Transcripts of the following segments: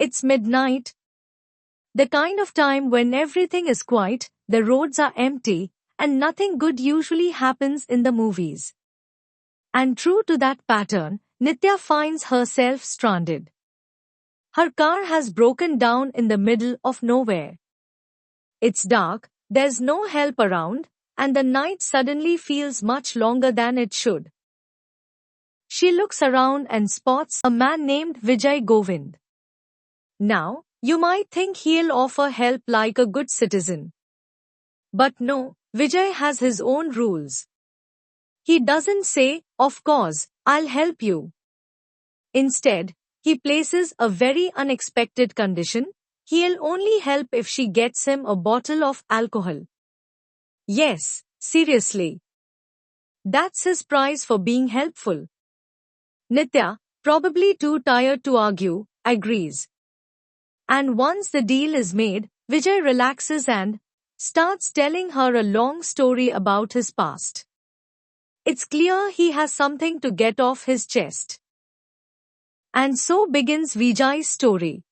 It's midnight, the kind of time when everything is quiet, the roads are empty, and nothing good usually happens in the movies. And true to that pattern, Nitya finds herself stranded. Her car has broken down in the middle of nowhere. It's dark, there's no help around, and the night suddenly feels much longer than it should. She looks around and spots a man named Vijay Govind. Now, you might think he'll offer help like a good citizen. But no, Vijay has his own rules. He doesn't say, "Of course, I'll help you." Instead, he places a very unexpected condition: he'll only help if she gets him a bottle of alcohol. Yes, seriously. That's his price for being helpful. Nitya, probably too tired to argue, agrees. And once the deal is made, Vijay relaxes and starts telling her a long story about his past. It's clear he has something to get off his chest. And so begins Vijay's story.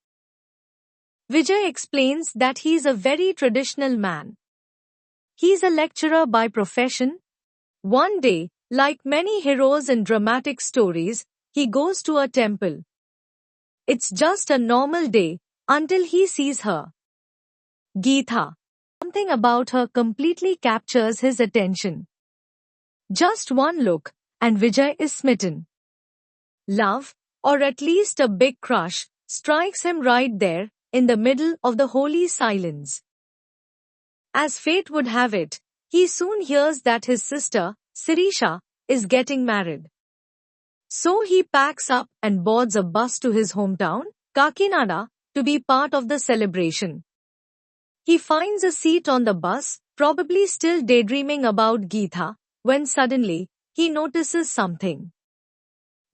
Vijay explains that he's a very traditional man. He's a lecturer by profession. One day, like many heroes in dramatic stories, he goes to a temple. It's just a normal day, until he sees her. Geetha. Something about her completely captures his attention. Just one look, and Vijay is smitten. Love, or at least a big crush, strikes him right there, in the middle of the holy silence. As fate would have it, he soon hears that his sister, Sirisha, is getting married. So he packs up and boards a bus to his hometown, Kakinada, to be part of the celebration. He finds a seat on the bus, probably still daydreaming about Geetha, when suddenly, he notices something.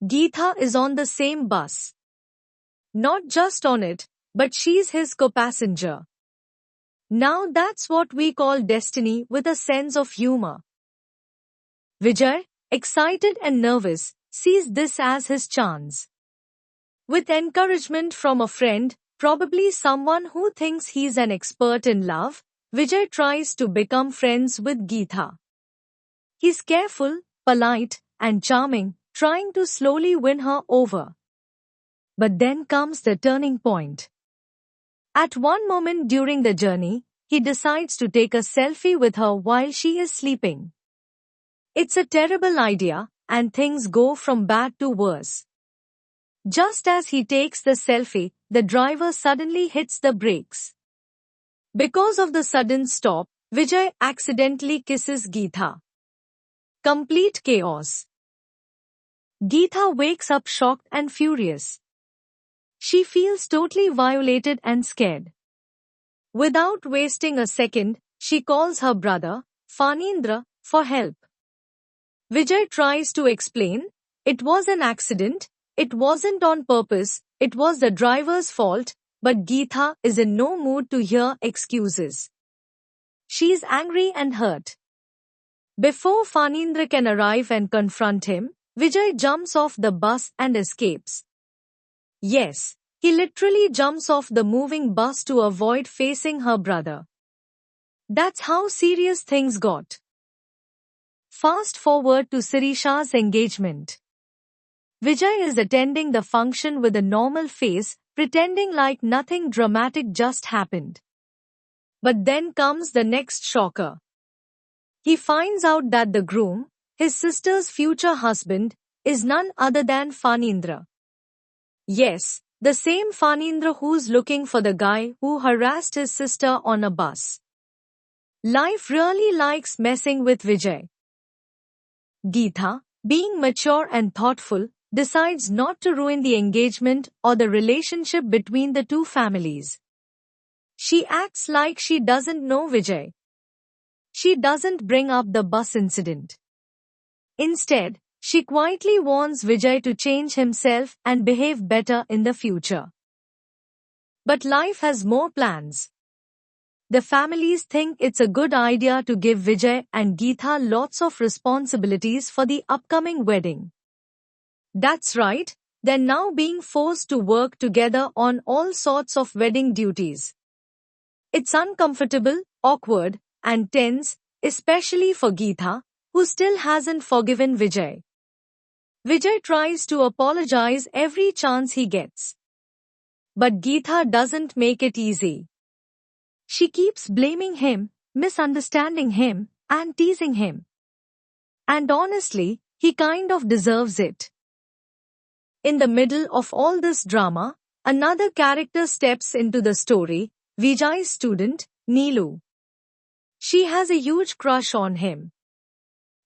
Geetha is on the same bus. Not just on it, but she's his co-passenger. Now that's what we call destiny with a sense of humor. Vijay, excited and nervous, sees this as his chance. With encouragement from a friend, probably someone who thinks he's an expert in love, Vijay tries to become friends with Geetha. He's careful, polite, and charming, trying to slowly win her over. But then comes the turning point. At one moment during the journey, he decides to take a selfie with her while she is sleeping. It's a terrible idea, and things go from bad to worse. Just as he takes the selfie, the driver suddenly hits the brakes. Because of the sudden stop, Vijay accidentally kisses Geetha. Complete chaos. Geetha wakes up shocked and furious. She feels totally violated and scared. Without wasting a second, she calls her brother, Fanindra, for help. Vijay tries to explain, it was an accident, it wasn't on purpose, it was the driver's fault, but Geetha is in no mood to hear excuses. She's angry and hurt. Before Fanindra can arrive and confront him, Vijay jumps off the bus and escapes. Yes, he literally jumps off the moving bus to avoid facing her brother. That's how serious things got. Fast forward to Sirisha's engagement. Vijay is attending the function with a normal face, pretending like nothing dramatic just happened. But then comes the next shocker. He finds out that the groom, his sister's future husband, is none other than Fanindra. Yes, the same Fanindra who's looking for the guy who harassed his sister on a bus. Life really likes messing with Vijay. Geetha, being mature and thoughtful, decides not to ruin the engagement or the relationship between the two families. She acts like she doesn't know Vijay. She doesn't bring up the bus incident. Instead, she quietly warns Vijay to change himself and behave better in the future. But life has more plans. The families think it's a good idea to give Vijay and Geetha lots of responsibilities for the upcoming wedding. That's right, they're now being forced to work together on all sorts of wedding duties. It's uncomfortable, awkward, and tense, especially for Geetha, who still hasn't forgiven Vijay. Vijay tries to apologize every chance he gets. But Geetha doesn't make it easy. She keeps blaming him, misunderstanding him, and teasing him. And honestly, he kind of deserves it. In the middle of all this drama, another character steps into the story, Vijay's student, Neelu. She has a huge crush on him.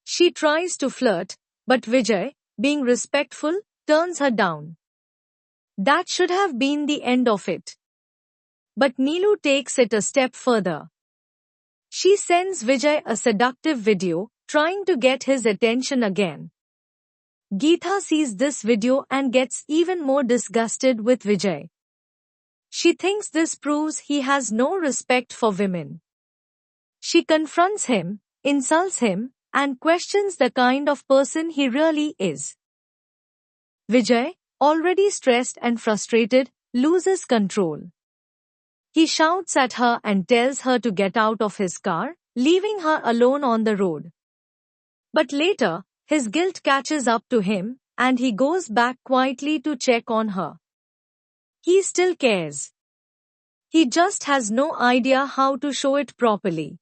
She tries to flirt, but Vijay, being respectful, turns her down. That should have been the end of it. But Neelu takes it a step further. She sends Vijay a seductive video, trying to get his attention again. Geetha sees this video and gets even more disgusted with Vijay. She thinks this proves he has no respect for women. She confronts him, insults him, and questions the kind of person he really is. Vijay, already stressed and frustrated, loses control. He shouts at her and tells her to get out of his car, leaving her alone on the road. But later, his guilt catches up to him, and he goes back quietly to check on her. He still cares. He just has no idea how to show it properly.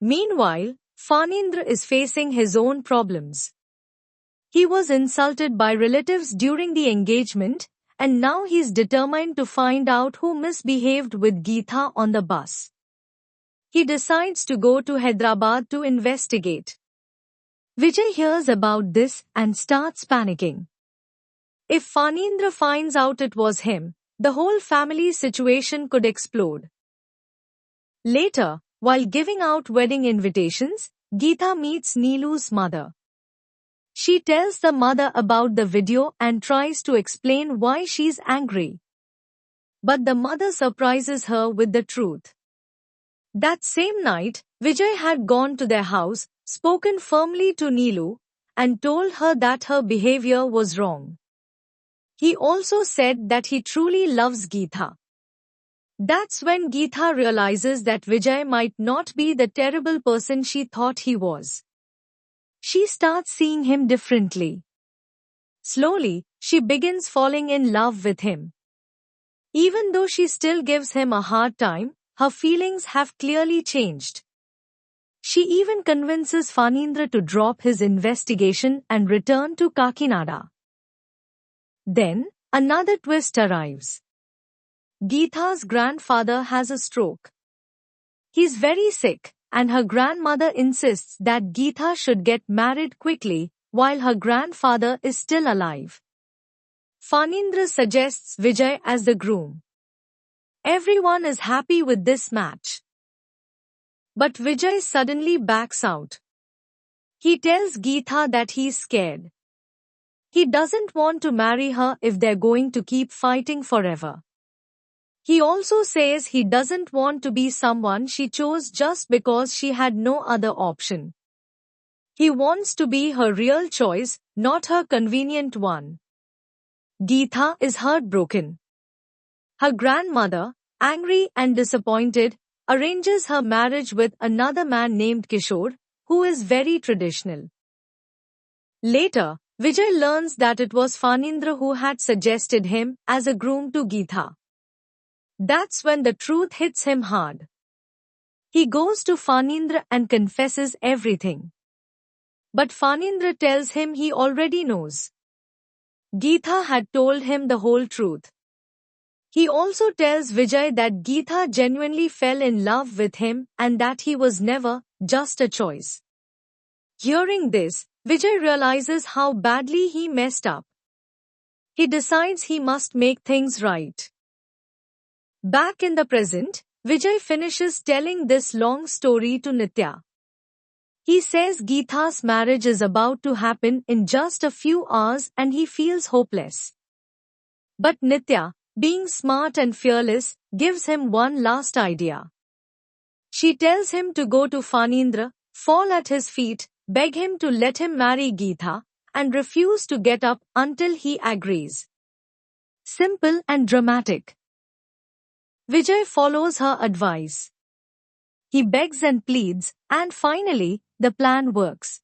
Meanwhile, Phanindra is facing his own problems. He was insulted by relatives during the engagement, and now he's determined to find out who misbehaved with Geetha on the bus. He decides to go to Hyderabad to investigate. Vijay hears about this and starts panicking. If Phanindra finds out it was him, the whole family situation could explode. Later, while giving out wedding invitations, Geetha meets Neelu's mother. She tells the mother about the video and tries to explain why she's angry. But the mother surprises her with the truth. That same night, Vijay had gone to their house, spoken firmly to Neelu, and told her that her behavior was wrong. He also said that he truly loves Geetha. That's when Geetha realizes that Vijay might not be the terrible person she thought he was. She starts seeing him differently. Slowly, she begins falling in love with him. Even though she still gives him a hard time, her feelings have clearly changed. She even convinces Phanindra to drop his investigation and return to Kakinada. Then, another twist arrives. Geetha's grandfather has a stroke. He's very sick, and her grandmother insists that Geetha should get married quickly, while her grandfather is still alive. Phanindra suggests Vijay as the groom. Everyone is happy with this match. But Vijay suddenly backs out. He tells Geetha that he's scared. He doesn't want to marry her if they're going to keep fighting forever. He also says he doesn't want to be someone she chose just because she had no other option. He wants to be her real choice, not her convenient one. Geetha is heartbroken. Her grandmother, angry and disappointed, arranges her marriage with another man named Kishore, who is very traditional. Later, Vijay learns that it was Phanindra who had suggested him as a groom to Geetha. That's when the truth hits him hard. He goes to Phanindra and confesses everything. But Phanindra tells him he already knows. Geetha had told him the whole truth. He also tells Vijay that Geetha genuinely fell in love with him and that he was never just a choice. Hearing this, Vijay realizes how badly he messed up. He decides he must make things right. Back in the present, Vijay finishes telling this long story to Nitya. He says Geetha's marriage is about to happen in just a few hours and he feels hopeless. But Nitya, being smart and fearless, gives him one last idea. She tells him to go to Phanindra, fall at his feet, beg him to let him marry Geetha, and refuse to get up until he agrees. Simple and dramatic. Vijay follows her advice. He begs and pleads, and finally, the plan works.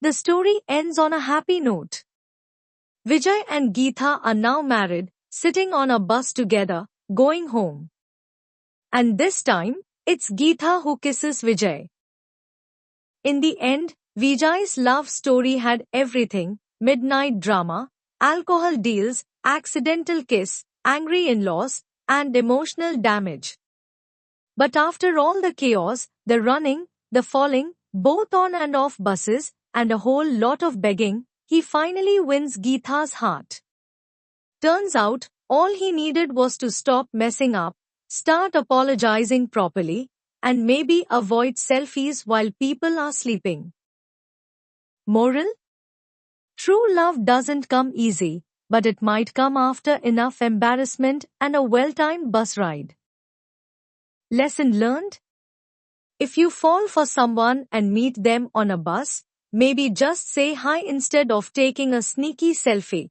The story ends on a happy note. Vijay and Geetha are now married, sitting on a bus together, going home. And this time, it's Geetha who kisses Vijay. In the end, Vijay's love story had everything: midnight drama, alcohol deals, accidental kiss, angry in-laws, and emotional damage. But after all the chaos, the running, the falling, both on and off buses, and a whole lot of begging, he finally wins Geetha's heart. Turns out, all he needed was to stop messing up, start apologizing properly, and maybe avoid selfies while people are sleeping. Moral? True love doesn't come easy, but it might come after enough embarrassment and a well-timed bus ride. Lesson learned? If you fall for someone and meet them on a bus, maybe just say hi instead of taking a sneaky selfie.